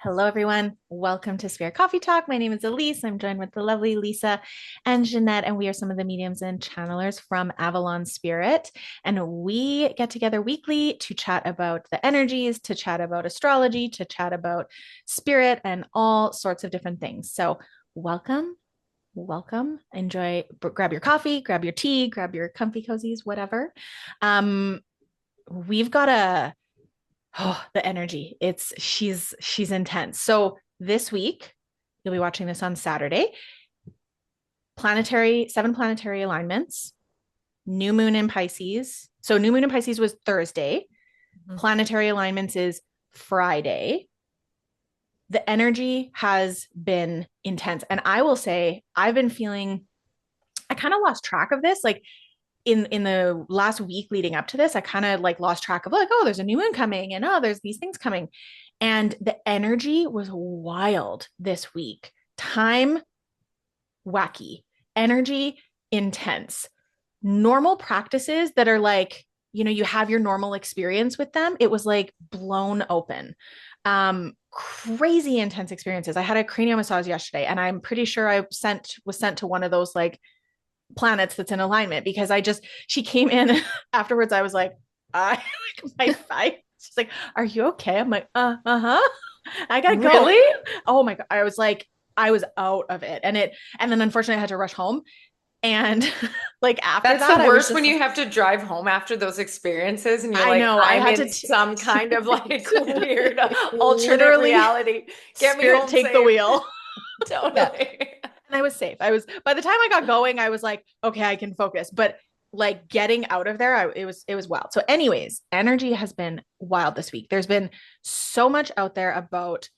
Hello, everyone. Welcome to Spirit Coffee Talk. My name is Elyse. I'm joined with the lovely Lisa and Ginette, and we are some of the mediums and channelers from Avalon Spirit. And we get together weekly to chat about the energies, to chat about astrology, to chat about spirit, and all sorts of different things. So, welcome. Welcome. Enjoy. Grab your coffee, grab your tea, grab your comfy cozies, whatever. We've got the energy. She's intense. So this week, you'll be watching this on Saturday. Seven planetary alignments, new moon in Pisces. So new moon in Pisces was Thursday. Planetary alignments is Friday. The energy has been intense. And I will say, I've been feeling, I kind of lost track of this. Like in the last week leading up to this, I kind of like lost track of like, oh, there's a new moon coming and oh, there's these things coming. And the energy was wild this week. Time wacky, energy intense. Normal practices that are like, you have your normal experience with them. It was like blown open. Crazy intense experiences. I had a cranial massage yesterday, and I'm pretty sure I was sent to one of those like planets that's in alignment, because she came in afterwards. I was like, she's like, are you okay? I'm like, uh-huh. I gotta go. Really? Oh my God. I was like, I was out of it. And then unfortunately I had to rush home. And like after That's the that, I was worst just when like, you have to drive home after those experiences and you're I like, know I I'm had in some kind of like weird alternate literally reality. Get me spirit home take the safe. wheel. Yeah. Totally. And I was safe. By the time I got going, I was like, okay, I can focus. But like getting out of there, it was wild. So, anyways, energy has been wild this week. There's been so much out there about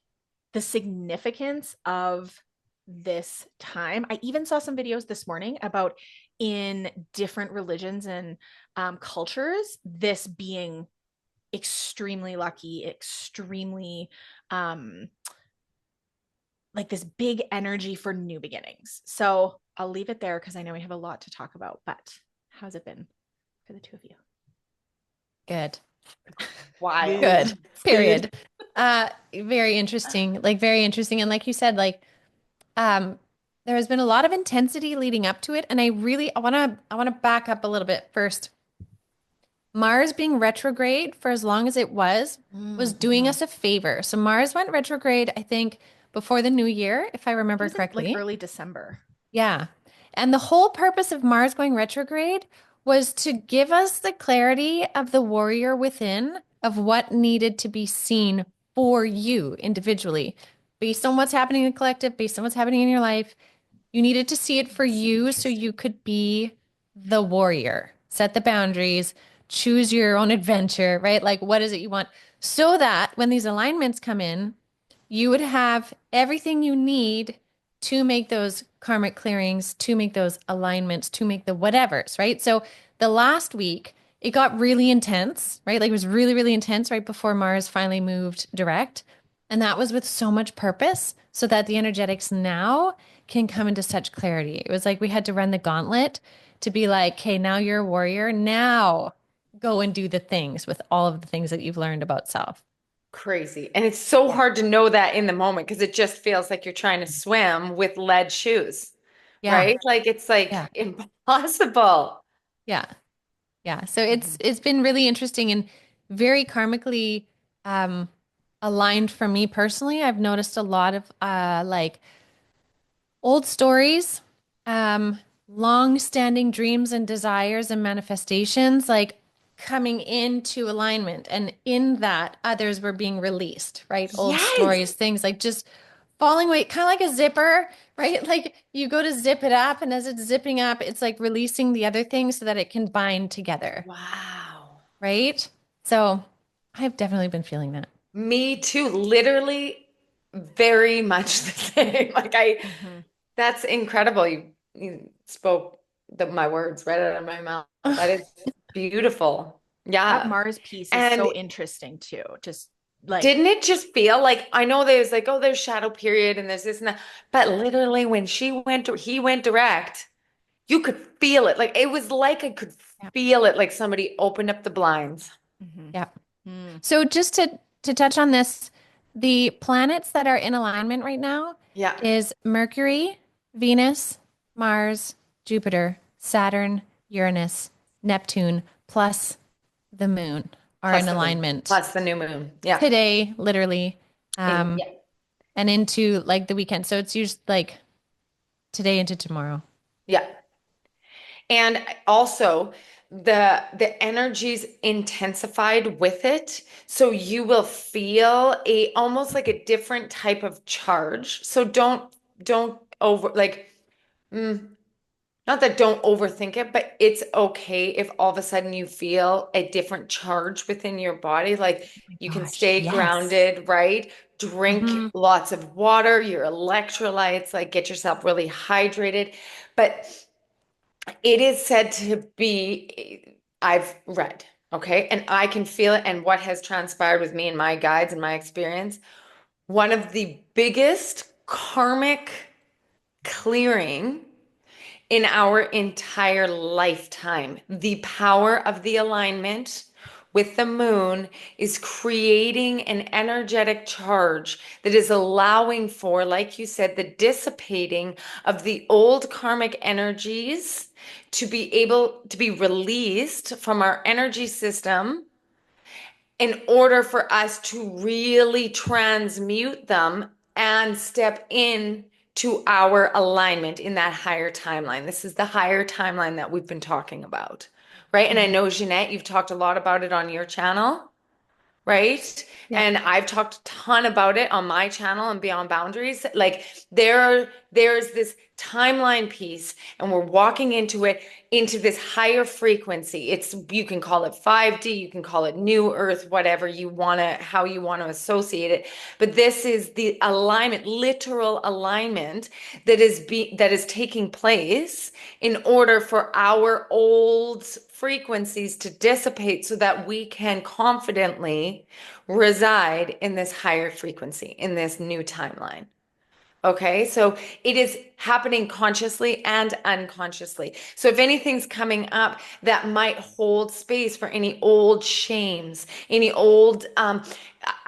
the significance of this time. I even saw some videos this morning about in different religions and cultures, this being extremely lucky, extremely like this big energy for new beginnings. So I'll leave it there because I know we have a lot to talk about. But how's it been for the two of you? Good. Wild. Good. Period. Very interesting. Like very interesting. And like you said, like there has been a lot of intensity leading up to it. And I wanna back up a little bit first. Mars being retrograde for as long as it was doing us a favor. So Mars went retrograde, I think, before the new year, if I It remember was in like correctly. early December. Yeah. And the whole purpose of Mars going retrograde was to give us the clarity of the warrior within of what needed to be seen for you individually, based on what's happening in the collective, based on what's happening in your life. You needed to see it for you so you could be the warrior, set the boundaries, choose your own adventure, right? Like, what is it you want? So that when these alignments come in, you would have everything you need to make those karmic clearings, to make those alignments, to make the whatevers, right? So the last week, it got really intense, right? Like it was really, really intense right before Mars finally moved direct. And that was with so much purpose so that the energetics now can come into such clarity. It was like we had to run the gauntlet to be like, okay, now you're a warrior. Now go and do the things with all of the things that you've learned about self. Crazy. And it's so hard to know that in the moment because it just feels like you're trying to swim with lead shoes, Yeah. right? Like it's like Yeah. impossible. Yeah. Yeah. So it's been really interesting and very karmically um aligned for me personally. I've noticed a lot of like old stories, um, long-standing dreams and desires and manifestations like coming into alignment. And in that, others were being released, right? Old Yes. stories, things like just falling away, kind of like a zipper, right? Like you go to zip it up, and as it's zipping up, it's like releasing the other things so that it can bind together, Wow. right? So I've definitely been feeling that. Me too. Literally very much the same. Mhm. That's incredible. You spoke my words right out of my mouth. That is beautiful. That Yeah. Mars piece is And so interesting too. Just like, didn't it just feel like I know there's like, oh, there's shadow period and there's this and that, but literally when he went direct, you could feel it. Like it was like I could Yeah. feel it, like somebody opened up the blinds. mhm. Yeah. Mm. So just to touch on this, The planets that are in alignment right now Yeah. is Mercury, Venus, Mars, Jupiter, Saturn, Uranus, Neptune, plus the moon are Plus in the moon, alignment plus the new moon. Yeah. today, literally, Yeah. and into like the weekend. So it's usually like today into tomorrow. Yeah. And also the energies intensified with it. So you will feel a almost like a different type of charge. So don't over like mm, not that don't overthink it, but it's okay if all of a sudden you feel a different charge within your body. Like My you can gosh, stay yes. grounded, right? Drink lots of water, your electrolytes, like get yourself really hydrated. But it is said to be, I've read, okay, and I can feel it. And what has transpired with me and my guides and my experience, one of the biggest karmic clearing in our entire lifetime. The power of the alignment with the moon is creating an energetic charge that is allowing for, like you said, the dissipating of the old karmic energies to be able to be released from our energy system in order for us to really transmute them and step in to our alignment in that higher timeline. This is the higher timeline that we've been talking about, right? And I know, Ginette, you've talked a lot about it on your channel, right? Yeah. And I've talked a ton about it on my channel and Beyond Boundaries. Like there's this timeline piece, and we're walking into it into this higher frequency. It's you can call it 5D, you can call it New Earth, whatever you want to, how you want to associate it. But this is the alignment, literal alignment that is taking place in order for our old frequencies to dissipate so that we can confidently reside in this higher frequency, in this new timeline. Okay, so it is happening consciously and unconsciously. So if anything's coming up that might hold space for any old shames, any old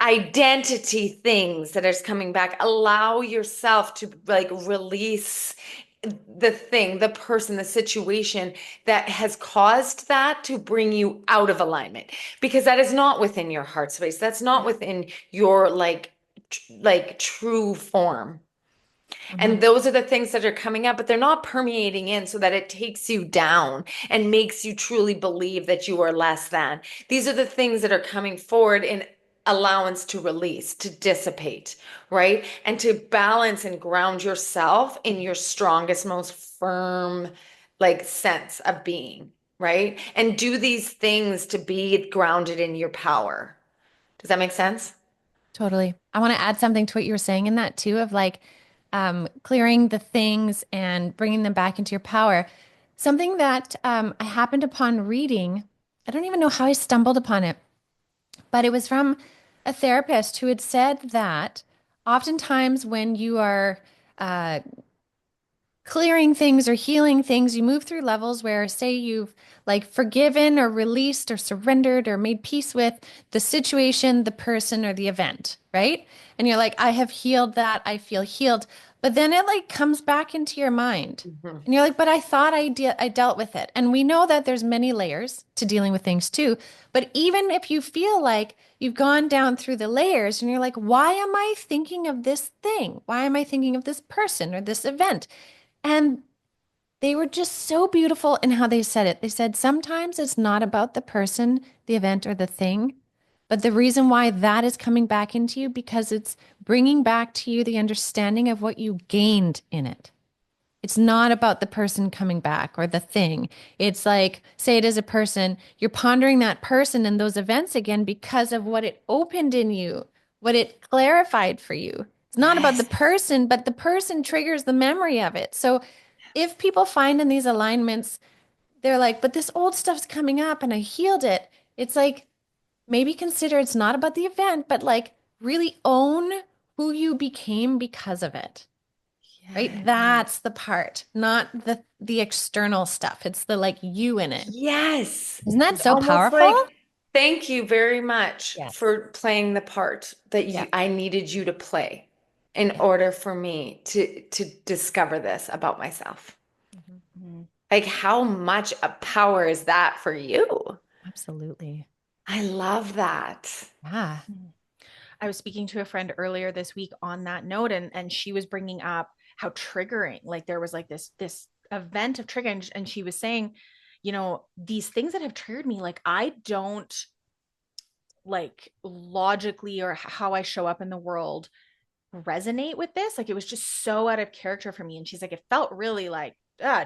identity things that are coming back, allow yourself to like release the thing, the person, the situation that has caused that to bring you out of alignment, because that is not within your heart space. That's not within your like true form. And those are the things that are coming up, but they're not permeating in so that it takes you down and makes you truly believe that you are less than. These are the things that are coming forward in allowance to release, to dissipate, right? And to balance and ground yourself in your strongest, most firm, like sense of being, right? And do these things to be grounded in your power. Does that make sense? Totally. I want to add something to what you were saying in that too, of like clearing the things and bringing them back into your power. Something that I happened upon reading, I don't even know how I stumbled upon it, but it was from a therapist who had said that oftentimes when you are uh, clearing things or healing things, you move through levels where, say, you've like forgiven or released or surrendered or made peace with the situation, the person, or the event, right? And you're like, I have healed that. I feel healed. But then it like comes back into your mind. Mhm. And you're like, but I thought I dealt with it. And we know that there's many layers to dealing with things too. But even if you feel like you've gone down through the layers and you're like, why am I thinking of this thing? Why am I thinking of this person or this event? And they were just so beautiful in how they said it. They said, sometimes it's not about the person, the event, or the thing, but the reason why that is coming back into you because it's bringing back to you the understanding of what you gained in it. It's not about the person coming back or the thing. It's like, say it is a person, you're pondering that person and those events again because of what it opened in you, what it clarified for you. It's not about the Yes. person, but the person triggers the memory of it. So if people find in these alignments, they're like, but this old stuff's coming up and I healed it. It's like, maybe consider it's not about the event, but like really own who you became because of it. Right? That's the part, not the external stuff. It's the like you in it. Yes. Isn't that It's so almost like powerful? Thank you very much Yes. for playing the part that Yeah. I needed you to play in order for me to discover this about myself. Like, how much a power is that for you? Absolutely. I love that. Yeah. I was speaking to a friend earlier this week on that note, and she was bringing up how triggering, like there was like this event of triggering, and she was saying, you know, these things that have triggered me, like I don't like logically or how I show up in the world resonate with this. Like it was just so out of character for me. And she's like, it felt really like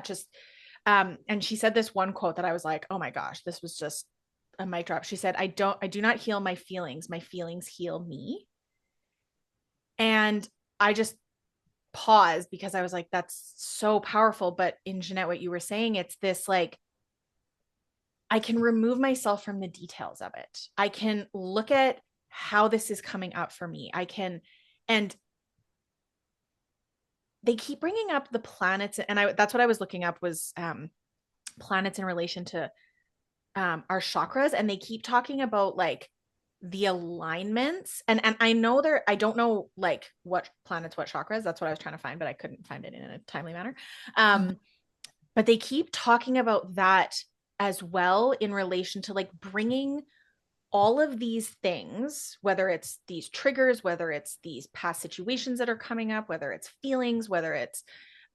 just and she said this one quote that I was like, oh my gosh, this was just a mic drop. She said, I do not heal my feelings heal me. And I just paused because I was like, that's so powerful. But in Ginette, what you were saying, it's this like, I can remove myself from the details of it. I can look at how this is coming up for me. I can, and they keep bringing up the planets, and that's what I was looking up was planets in relation to our chakras, and they keep talking about like the alignments, and I know I don't know like what planets, what chakras. That's what I was trying to find, but I couldn't find it in a timely manner. But they keep talking about that as well in relation to like bringing all of these things, whether it's these triggers, whether it's these past situations that are coming up, whether it's feelings, whether it's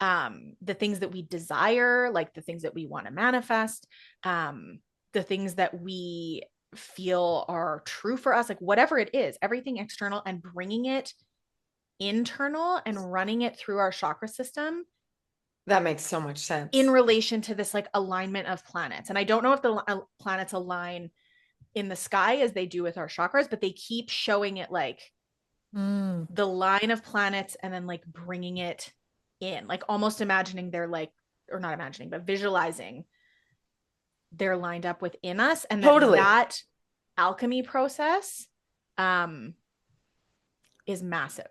the things that we desire, like the things that we want to manifest, the things that we feel are true for us, like whatever it is, everything external, and bringing it internal and running it through our chakra system. That makes so much sense. In relation to this like alignment of planets. And I don't know if the planets align in the sky as they do with our chakras, but they keep showing it like the line of planets and then like bringing it in, like almost imagining they're like, or not imagining, but visualizing they're lined up within us. And that alchemy process is massive.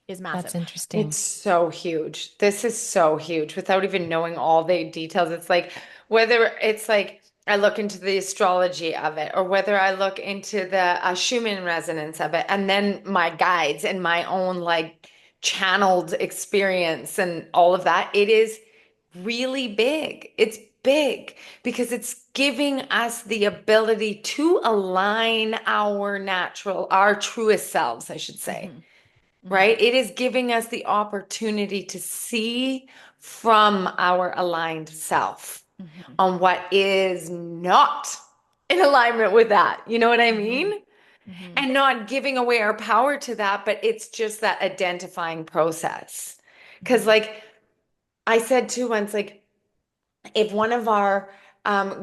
That's interesting. It's so huge. This is so huge without even knowing all the details. It's like whether it's like I look into the astrology of it or whether I look into the Schumann resonance of it and then my guides and my own like channeled experience and all of that. It is really big. It's big because it's giving us the ability to align our truest selves, I should say. Right? It is giving us the opportunity to see from our aligned self on what is not in alignment with that. You know what I mean? And not giving away our power to that, but it's just that identifying process. Because, like I said too once, like, if one of our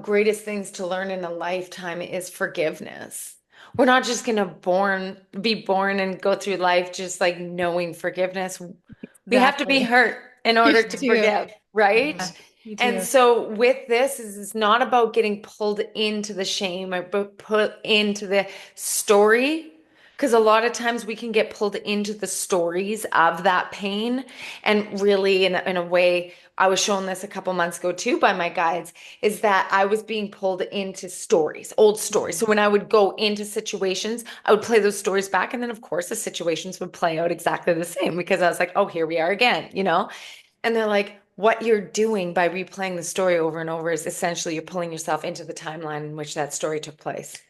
greatest things to learn in a lifetime is forgiveness, we're not just going to be born and go through life just like knowing forgiveness. We have to be hurt in order to forgive, right? And so with this is it's not about getting pulled into the shame or put into the story. Because a lot of times we can get pulled into the stories of that pain. And really, in a way, I was shown this a couple months ago too by my guides, is that I was being pulled into stories, old stories. So when I would go into situations, I would play those stories back. And then, of course, the situations would play out exactly the same because I was like, oh, here we are again, you know? And they're like, what you're doing by replaying the story over and over is essentially you're pulling yourself into the timeline in which that story took place.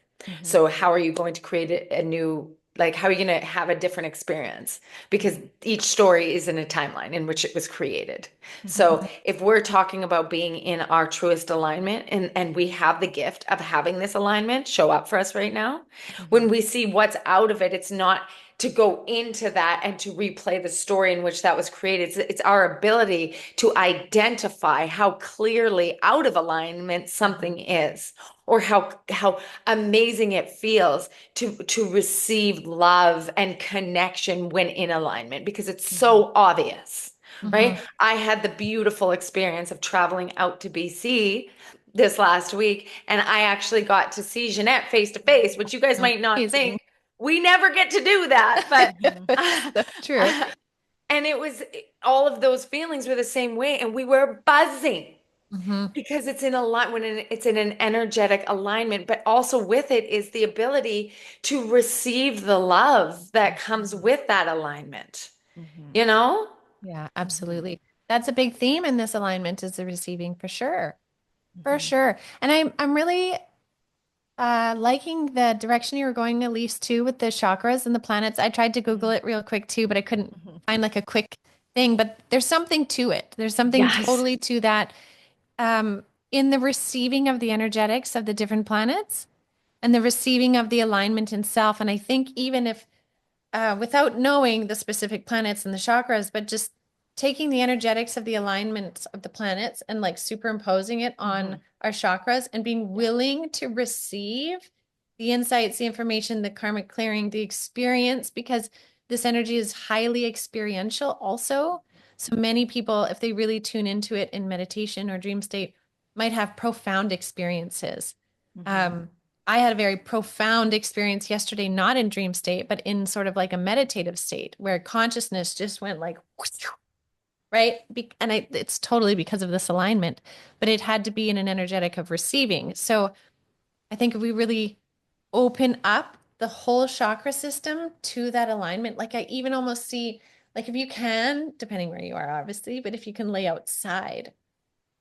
So how are you going to create a new, like, how are you going to have a different experience? Because each story is in a timeline in which it was created. So if we're talking about being in our truest alignment and we have the gift of having this alignment show up for us right now, when we see what's out of it, it's not to go into that and to replay the story in which that was created. It's our ability to identify how clearly out of alignment something is, or how amazing it feels to receive love and connection when in alignment, because it's so obvious, right? I had the beautiful experience of traveling out to BC this last week, and I actually got to see Ginette face to face, which you guys might not think. We never get to do that, but true. And it was all of those feelings were the same way, and we were buzzing. because it's in a lot when it's in an energetic alignment, but also with it is the ability to receive the love that comes with that alignment, you know? Yeah, absolutely. That's a big theme in this alignment is the receiving for sure. For sure. And I'm really liking the direction you were going, Elyse, too, with the chakras and the planets. I tried to Google it real quick too, but I couldn't find like a quick thing. But there's something to it. There's something Yes. totally to that in the receiving of the energetics of the different planets and the receiving of the alignment in self. And I think even if without knowing the specific planets and the chakras, but just taking the energetics of the alignments of the planets and like superimposing it on our chakras and being willing to receive the insights, the information, the karmic clearing, the experience, because this energy is highly experiential also. So many people, if they really tune into it in meditation or dream state, might have profound experiences. I had a very profound experience yesterday, not in dream state, but in sort of like a meditative state where consciousness just went like, right? And it's totally because of this alignment, but it had to be in an energetic of receiving. So I think if we really open up the whole chakra system to that alignment, like I even almost see, like if you can, depending where you are, obviously, but if you can lay outside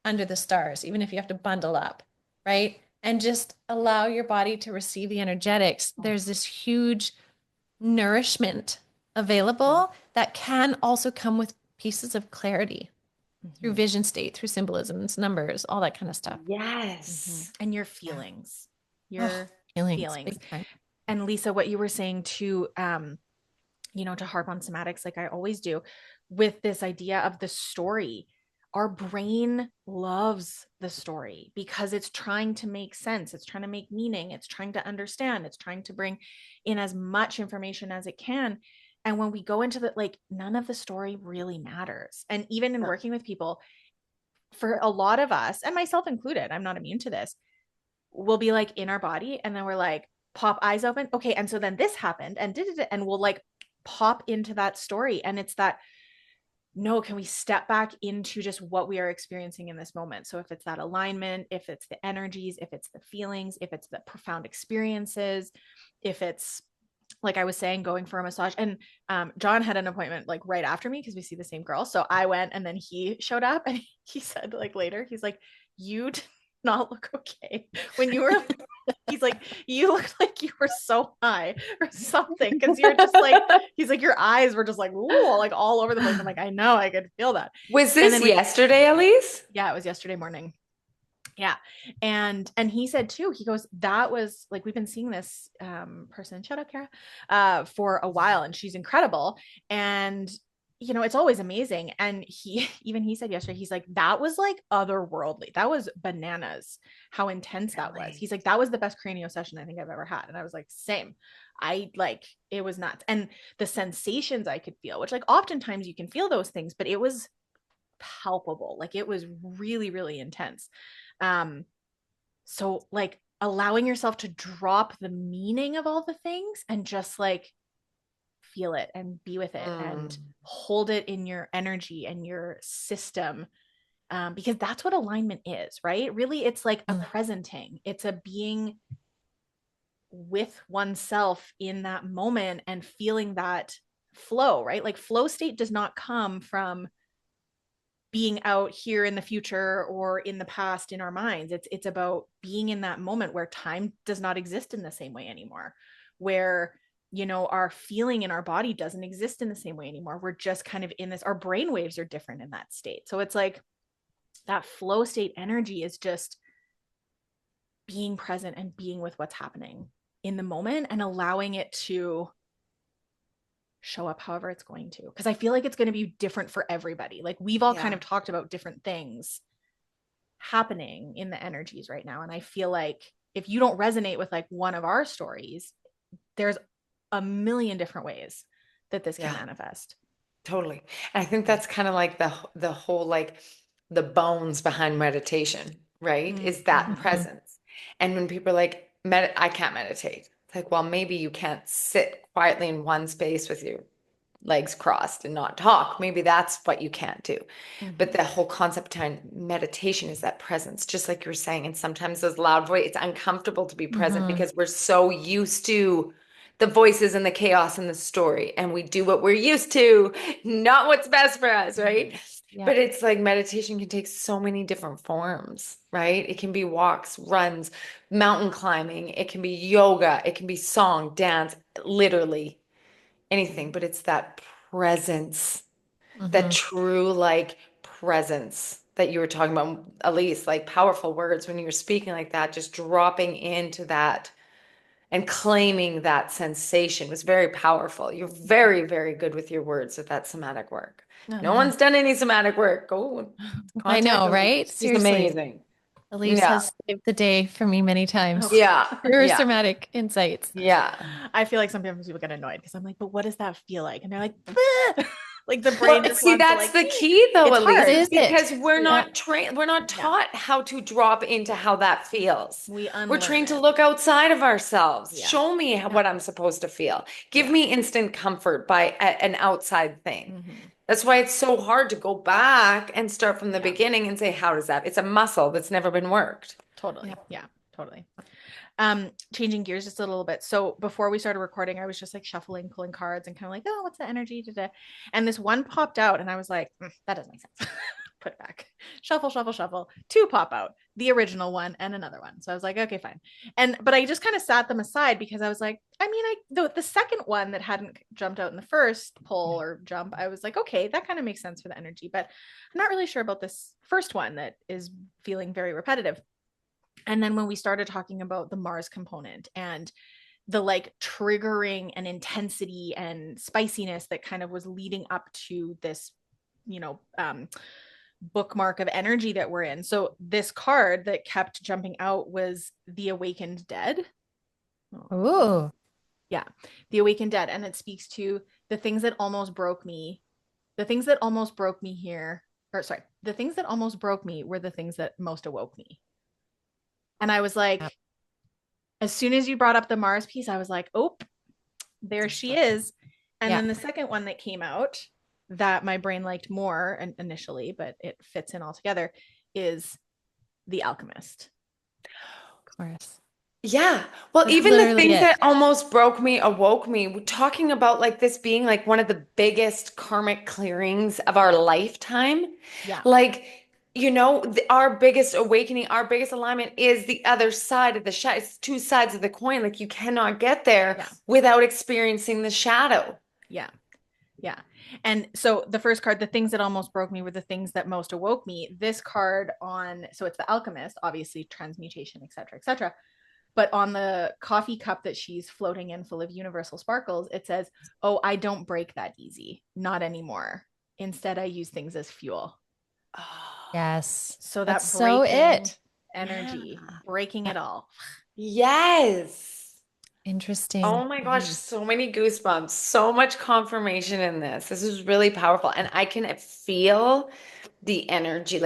under the stars, even if you have to bundle up, right? And just allow your body to receive the energetics. There's this huge nourishment available that can also come with pieces of clarity through vision state, through symbolisms, numbers, all that kind of stuff. Yes. And your feelings, your Feelings. feelings. Big time. And Lisa, what you were saying too, to harp on somatics, like I always do, with this idea of the story. Our brain loves the story because it's trying to make sense. It's trying to make meaning. It's trying to understand. It's trying to bring in as much information as it can. And when we go into the, like, none of the story really matters. And even in working with people, for a lot of us, and myself included, I'm not immune to this, we'll be like in our body and then we're like, pop eyes open. Okay. And so then this happened and we'll like pop into that story. And it's that, no, can we step back into just what we are experiencing in this moment? So if it's that alignment, if it's the energies, if it's the feelings, if it's the profound experiences, if it's like I was saying, going for a massage. And John had an appointment like right after me because we see the same girl. So I went and then he showed up and he said like later, he's like, you did not look okay when you were he's like, you look like you were so high or something because you're just like, he's like, your eyes were just like, ooh, like all over the place. I'm like, I know, I could feel that. Was this yesterday, Elyse? Yeah, it was yesterday morning. Yeah. And he said too, he goes, that was like, we've been seeing this person, shout out Kara, for a while, and she's incredible. And it's always amazing. And he said yesterday, he's like, that was like otherworldly. That was bananas, how intense that was. He's like, that was the best cranial session I think I've ever had. And I was like, same. It was nuts. And the sensations I could feel, which like oftentimes you can feel those things, but it was palpable. Like it was really, really intense. So like allowing yourself to drop the meaning of all the things and just like feel it and be with it and hold it in your energy and your system. Because that's what alignment is, right? Really, it's like a presenting. It's a being with oneself in that moment and feeling that flow, right? Like flow state does not come from being out here in the future or in the past in our minds. It's about being in that moment where time does not exist in the same way anymore, where our feeling in our body doesn't exist in the same way anymore. We're just kind of in this, our brain waves are different in that state. So it's like that flow state energy is just being present and being with what's happening in the moment and allowing it to show up however it's going to, because I feel like it's going to be different for everybody. Like we've all kind of talked about different things happening in the energies right now, and I feel like if you don't resonate with like one of our stories, there's a million different ways that this can manifest. Totally. And I think that's kind of like the whole like the bones behind meditation, right? Is that presence. And when people are like, I can't meditate. It's like, well, maybe you can't sit quietly in one space with you legs crossed and not talk. Maybe that's what you can't do. Mhm. But the whole concept behind meditation is that presence, just like you were saying. And sometimes those loud voice, it's uncomfortable to be present because we're so used to the voices and the chaos and the story. And we do what we're used to, not what's best for us, right? Yeah. But it's like meditation can take so many different forms, right? It can be walks, runs, mountain climbing. It can be yoga. It can be song, dance, literally anything. But it's that presence, that true like presence that you were talking about, Elyse, like powerful words when you were speaking like that, just dropping into that and claiming that sensation was very powerful. You're very, very good with your words with that somatic work. No one's done any somatic work. Go I contact know, Elyse. right? She's Seriously. amazing. Elyse Yeah. has saved the day for me many times. Yeah. Her Yeah. somatic insights. Yeah. I feel like sometimes people get annoyed because I'm like, but what does that feel like? And they're like, "Bleh." Like the brain Well, just see, wants to that's like, the key though, it's Elyse, hard. is Is it? because we're Yeah. not trained, we're not taught how to drop into how that feels. we We're unlearn trained to it. look outside of ourselves. Yeah. Show me what I'm supposed to feel. Give me instant comfort by an outside thing. Mhm. That's why it's so hard to go back and start from the beginning and say, how does that? It's a muscle that's never been worked. Totally. Yeah, totally. Changing gears just a little bit. So before we started recording, I was just like shuffling, pulling cards and kind of like, oh, what's the energy today? And this one popped out and I was like, that doesn't make sense. Put it back. Shuffle, shuffle, shuffle. Two pop out, the original one and another one. So I was like, okay, fine. But I just kind of sat them aside because I was like, I mean, the second one that hadn't jumped out in the first pull or jump, I was like, okay, that kind of makes sense for the energy, but I'm not really sure about this first one that is feeling very repetitive. And then when we started talking about the Mars component and the like triggering and intensity and spiciness that kind of was leading up to this, bookmark of energy that we're in. So this card that kept jumping out was the Awakened Dead. Ooh. Yeah, the Awakened Dead. And it speaks to the things that almost broke me. The things that almost broke me here, or sorry, the things that almost broke me were the things that most awoke me. And I was like, as soon as you brought up the Mars piece, I was like, oh, there she is. And then the second one that came out that my brain liked more initially, but it fits in all together, is The Alchemist. Of course. Yeah. Well, That's even the literally things it. that almost broke me, awoke me, we're talking about like this being like one of the biggest karmic clearings of our lifetime. Yeah. Like, our biggest awakening, our biggest alignment is the other side of the shadow. It's two sides of the coin. Like you cannot get there without experiencing the shadow. Yeah. Yeah. And so the first card, the things that almost broke me were the things that most awoke me. This card so it's the Alchemist, obviously transmutation, et cetera, et cetera. But on the coffee cup that she's floating in full of universal sparkles, it says, oh, I don't break that easy. Not anymore. Instead, I use things as fuel. Yes. So that's that so it. energy, breaking it all. Yes. Interesting. Oh my gosh, so many goosebumps, so much confirmation in this. This is really powerful. And I can feel the energy.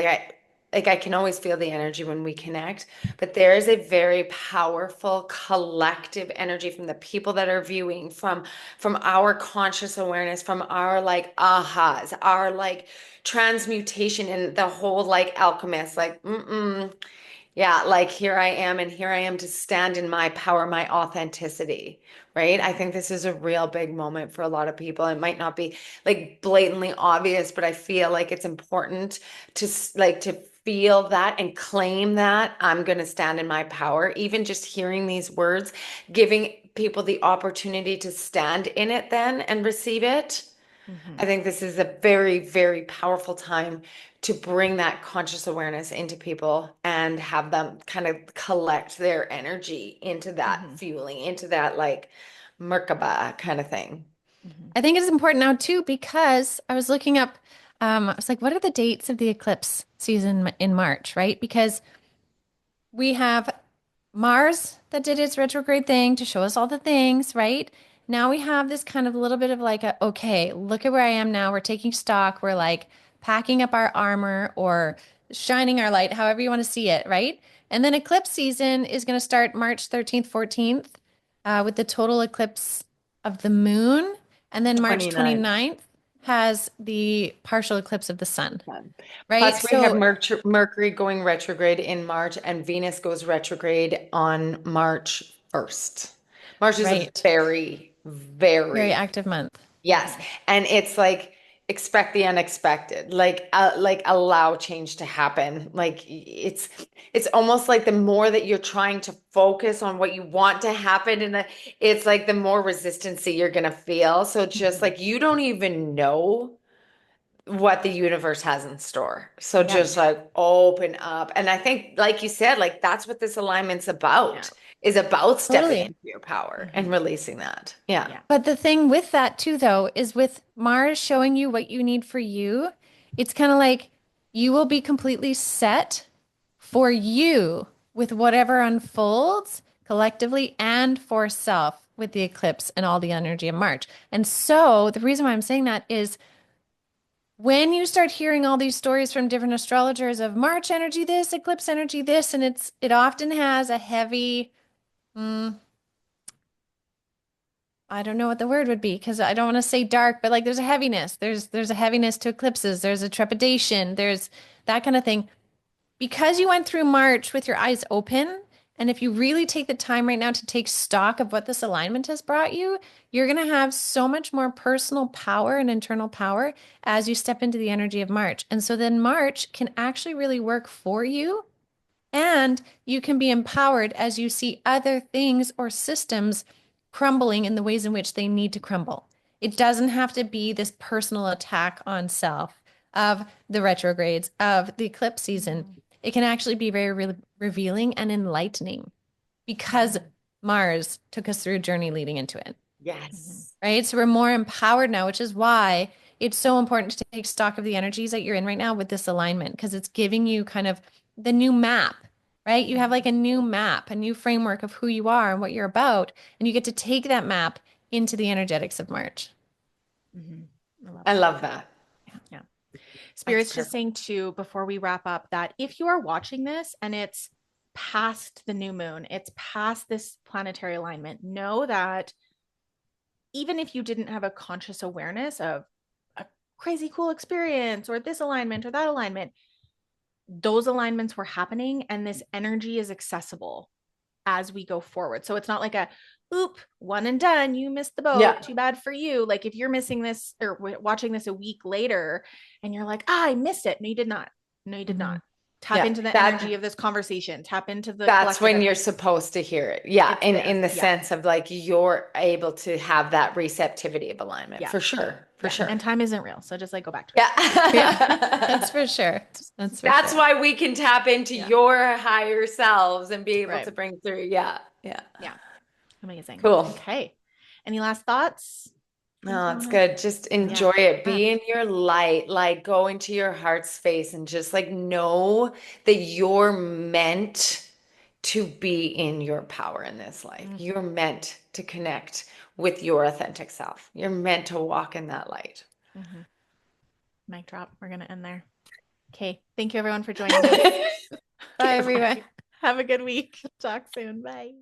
I can always feel the energy when we connect, but there is a very powerful collective energy from the people that are viewing, from our conscious awareness, from our like ahas, our like transmutation and the whole like alchemist, like yeah, like here I am, and here I am to stand in my power, my authenticity, right? I think this is a real big moment for a lot of people. It might not be like blatantly obvious, but I feel like it's important to to feel that and claim that I'm going to stand in my power. Even just hearing these words, giving people the opportunity to stand in it then and receive it. I think this is a very, very powerful time to bring that conscious awareness into people and have them kind of collect their energy into that fueling, into that like Merkaba kind of thing. I think it's important now too, because I was looking up, I was like, what are the dates of the eclipse season in March, right? Because we have Mars that did its retrograde thing to show us all the things, right? Now we have this kind of a little bit of like, okay, look at where I am now. We're taking stock. We're like packing up our armor or shining our light, however you want to see it, right? And then eclipse season is going to start March 13th, 14th, with the total eclipse of the moon And then March 29th. 29th has the partial eclipse of the sun, right? Plus, we have Mercury going retrograde in March, and Venus goes retrograde on March 1st. March is a very, very active month. yes, and it's like expect the unexpected, like allow change to happen. Like it's almost like the more that you're trying to focus on what you want to happen, and it's like the more resistance you're gonna feel. So just like you don't even know what the universe has in store. So just like open up. And I think, like you said, like that's what this alignment's about, is about stepping into your power and releasing that. Yeah. But the thing with that too, though, is with Mars showing you what you need for you, it's kind of like you will be completely set for you with whatever unfolds collectively and for self with the eclipse and all the energy of March. And so the reason why I'm saying that is when you start hearing all these stories from different astrologers of March energy this, eclipse energy this, and it often has a heavy, I don't know what the word would be because I don't want to say dark, but like there's a heaviness. There's a heaviness to eclipses. There's a trepidation. There's that kind of thing. Because you went through March with your eyes open, and if you really take the time right now to take stock of what this alignment has brought you, you're going to have so much more personal power and internal power as you step into the energy of March. And so then March can actually really work for you, and you can be empowered as you see other things or systems crumbling in the ways in which they need to crumble. It doesn't have to be this personal attack on self of the retrogrades, of the eclipse season. It can actually be very revealing and enlightening because Mars took us through a journey leading into it. Yes. Right? So we're more empowered now, which is why it's so important to take stock of the energies that you're in right now with this alignment, because it's giving you kind of the new map, right? You have like a new map, a new framework of who you are and what you're about, and you get to take that map into the energetics of March. I love that. Yeah. Spirit's just saying too, before we wrap up, that if you are watching this and it's past the new moon, it's past this planetary alignment, know that even if you didn't have a conscious awareness of a crazy cool experience or this alignment or that alignment, those alignments were happening and this energy is accessible as we go forward. So it's not like a oop, one and done, you missed the boat, too bad for you. Like if you're missing this or watching this a week later and you're like, I missed it. No, you did not. No, you did not. Tap into the energy of this conversation. Tap into the that's when you're supposed to hear it. Yeah. In the sense of like you're able to have that receptivity of alignment. For sure. For sure. And time isn't real. So just like go back to it. That's for sure. That's why we can tap into your higher selves and be able to bring through. Yeah. Amazing. Cool. Okay. Any last thoughts? No, it's good. Just enjoy it. Be in your light, like go into your heart space and just like know that you're meant to be in your power in this life. You're meant to connect with your authentic self. You're meant to walk in that light. Mic drop. We're going to end there. Okay. Thank you everyone for joining us. Bye everyone. Have a good week. Talk soon. Bye.